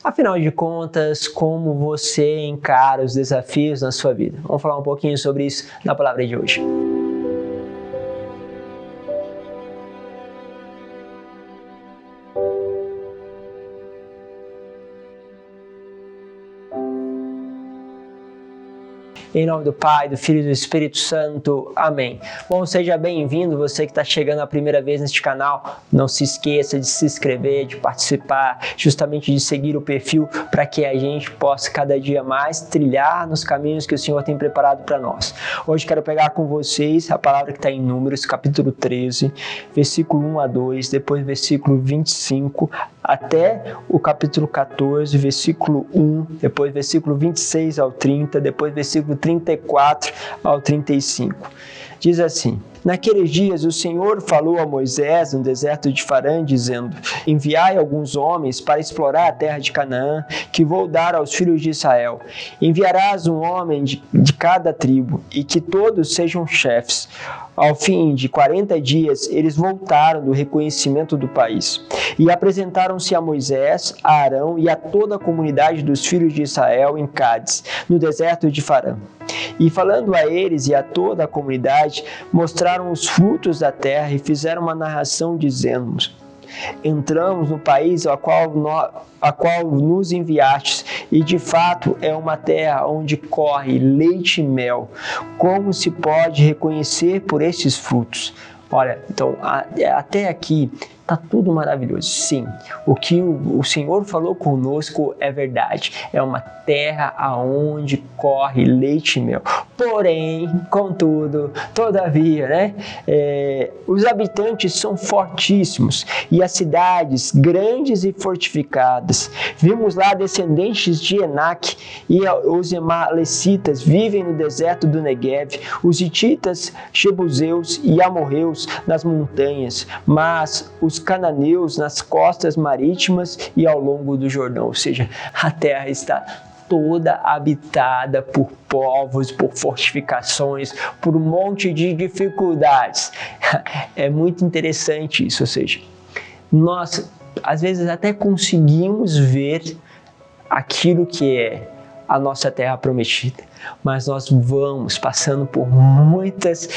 Afinal de contas, como você encara os desafios na sua vida? Vamos falar um pouquinho sobre isso na palavra de hoje. Em nome do Pai, do Filho e do Espírito Santo. Amém. Bom, seja bem-vindo, você que está chegando a primeira vez neste canal. Não se esqueça de se inscrever, de participar, justamente de seguir o perfil para que a gente possa cada dia mais trilhar nos caminhos que o Senhor tem preparado para nós. Hoje quero pegar com vocês a palavra que está em Números, capítulo 13, versículo 1 a 2, depois versículo 25, até o capítulo 14, versículo 1, depois versículo 26 ao 30, depois versículo 34 ao 35. Diz assim: Naqueles dias o Senhor falou a Moisés no deserto de Farã, dizendo: Enviai alguns homens para explorar a terra de Canaã, que vou dar aos filhos de Israel. Enviarás um homem de cada tribo, e que todos sejam chefes. Ao fim de 40 dias, eles voltaram do reconhecimento do país e apresentaram-se a Moisés, a Arão e a toda a comunidade dos filhos de Israel em Cádiz, no deserto de Farã. E falando a eles e a toda a comunidade, mostraram os frutos da terra e fizeram uma narração dizendo: Entramos no país a qual nos enviastes, e de fato é uma terra onde corre leite e mel. Como se pode reconhecer por estes frutos? Olha, então até aqui está tudo maravilhoso. Sim, o que o Senhor falou conosco é verdade. É uma terra aonde corre leite e mel. Porém, contudo, todavia, né? Os habitantes são fortíssimos e as cidades grandes e fortificadas. Vimos lá descendentes de Enaque, e os Emalecitas vivem no deserto do Negueve, os hititas, jebuseus e amorreus nas montanhas, mas os cananeus nas costas marítimas e ao longo do Jordão. Ou seja, a terra está toda habitada por povos, por fortificações, por um monte de dificuldades. É muito interessante isso, ou seja, nós às vezes até conseguimos ver aquilo que é a nossa terra prometida, mas nós vamos passando por muitas,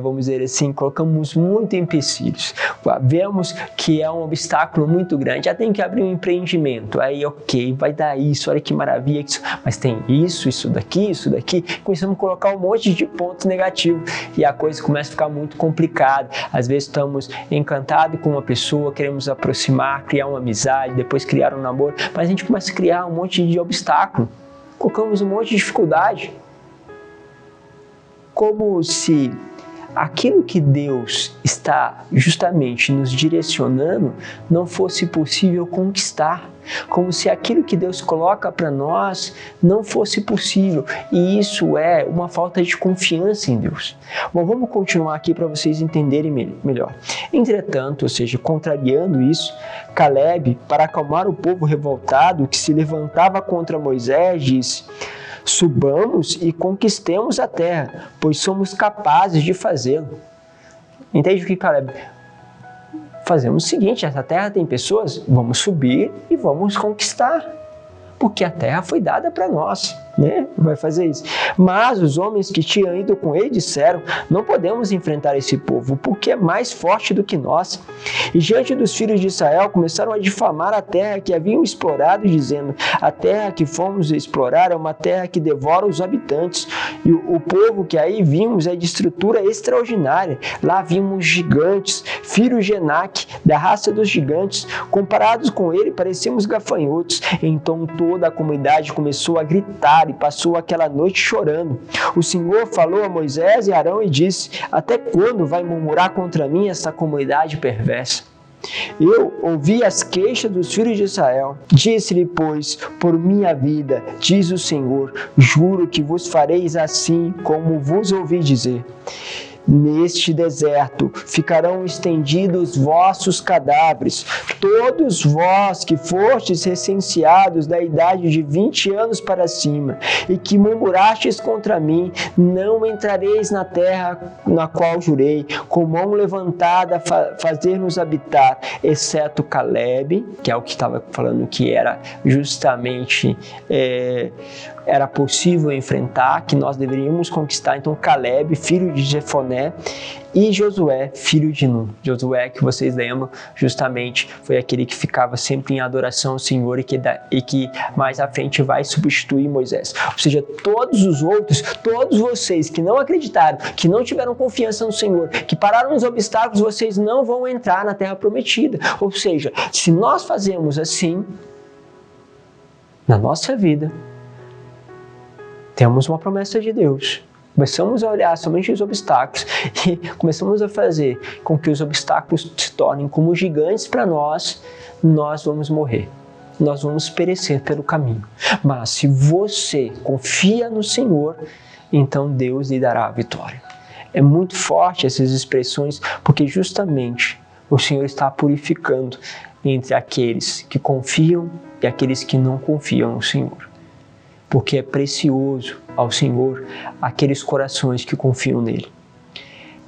vamos dizer assim, colocamos muito empecilhos. Vemos que é um obstáculo muito grande. Já tem que abrir um empreendimento, aí ok, vai dar isso, olha que maravilha, isso, mas tem isso daqui, começamos a colocar um monte de pontos negativos e a coisa começa a ficar muito complicada. Às vezes estamos encantados com uma pessoa, queremos aproximar, criar uma amizade, depois criar um namoro, mas a gente começa a criar um monte de obstáculo. Colocamos um monte de dificuldade, como se aquilo que Deus está justamente nos direcionando não fosse possível conquistar, como se aquilo que Deus coloca para nós não fosse possível, e isso é uma falta de confiança em Deus. Bom, vamos continuar aqui para vocês entenderem melhor. Entretanto, ou seja, contrariando isso, Caleb, para acalmar o povo revoltado que se levantava contra Moisés, disse: Subamos e conquistemos a terra, pois somos capazes de fazê-lo. Entende o que Caleb? Fazemos o seguinte: essa terra tem pessoas, vamos subir e vamos conquistar, porque a terra foi dada para nós, né? Vai fazer isso. Mas os homens que tinham ido com ele disseram: Não podemos enfrentar esse povo, porque é mais forte do que nós. E diante dos filhos de Israel começaram a difamar a terra que haviam explorado, dizendo: A terra que fomos explorar é uma terra que devora os habitantes. E o povo que aí vimos é de estrutura extraordinária. Lá vimos gigantes, filhos de Enaque, da raça dos gigantes. Comparados com ele, parecíamos gafanhotos. Então toda a comunidade começou a gritar e passou aquela noite chorando. O Senhor falou a Moisés e Arão e disse: Até quando vai murmurar contra mim essa comunidade perversa? Eu ouvi as queixas dos filhos de Israel. Disse-lhe, pois, por minha vida, diz o Senhor, juro que vos fareis assim como vos ouvi dizer. neste deserto ficarão estendidos vossos cadáveres, todos vós que fostes recenseados da idade de 20 anos para cima, e que murmurastes contra mim, não entrareis na terra na qual jurei, com mão levantada fazer-nos habitar, exceto Caleb, que é o que estava falando que era justamente era possível enfrentar, que nós deveríamos conquistar. Então Caleb, filho de Jefoné, e Josué, filho de Nun. Josué, que vocês lembram, justamente foi aquele que ficava sempre em adoração ao Senhor e que mais à frente vai substituir Moisés. Ou seja, todos os outros, todos vocês que não acreditaram, que não tiveram confiança no Senhor, que pararam nos obstáculos, vocês não vão entrar na terra prometida. Ou seja, se nós fazemos assim na nossa vida, temos uma promessa de Deus. Começamos a olhar somente os obstáculos e começamos a fazer com que os obstáculos se tornem como gigantes para nós, nós vamos morrer. Nós vamos perecer pelo caminho. Mas se você confia no Senhor, então Deus lhe dará a vitória. É muito forte essas expressões, porque justamente o Senhor está purificando entre aqueles que confiam e aqueles que não confiam no Senhor. Porque é precioso ao Senhor aqueles corações que confiam nele.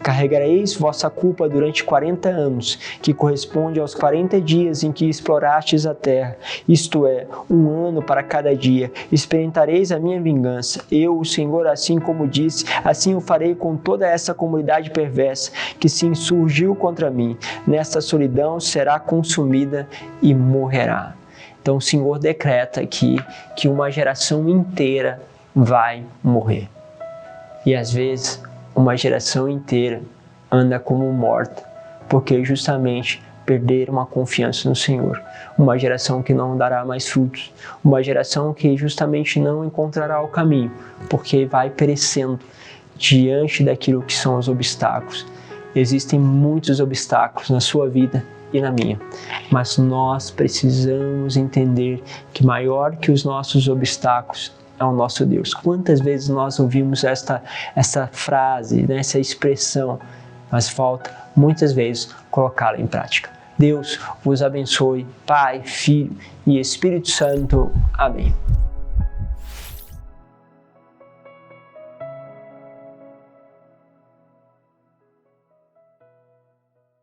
Carregareis vossa culpa durante 40 anos, que corresponde aos 40 dias em que explorastes a terra, isto é, 1 ano para cada dia. Experimentareis a minha vingança. Eu, o Senhor, assim como disse, assim o farei com toda essa comunidade perversa que se insurgiu contra mim. Nesta solidão será consumida e morrerá. Então o Senhor decreta aqui que uma geração inteira vai morrer. E às vezes uma geração inteira anda como morta, porque justamente perderam a confiança no Senhor. Uma geração que não dará mais frutos. Uma geração que justamente não encontrará o caminho, porque vai perecendo diante daquilo que são os obstáculos. Existem muitos obstáculos na sua vida e na minha, mas nós precisamos entender que maior que os nossos obstáculos é o nosso Deus. Quantas vezes nós ouvimos essa frase, essa expressão, mas falta muitas vezes colocá-la em prática. Deus vos abençoe, Pai, Filho e Espírito Santo. Amém.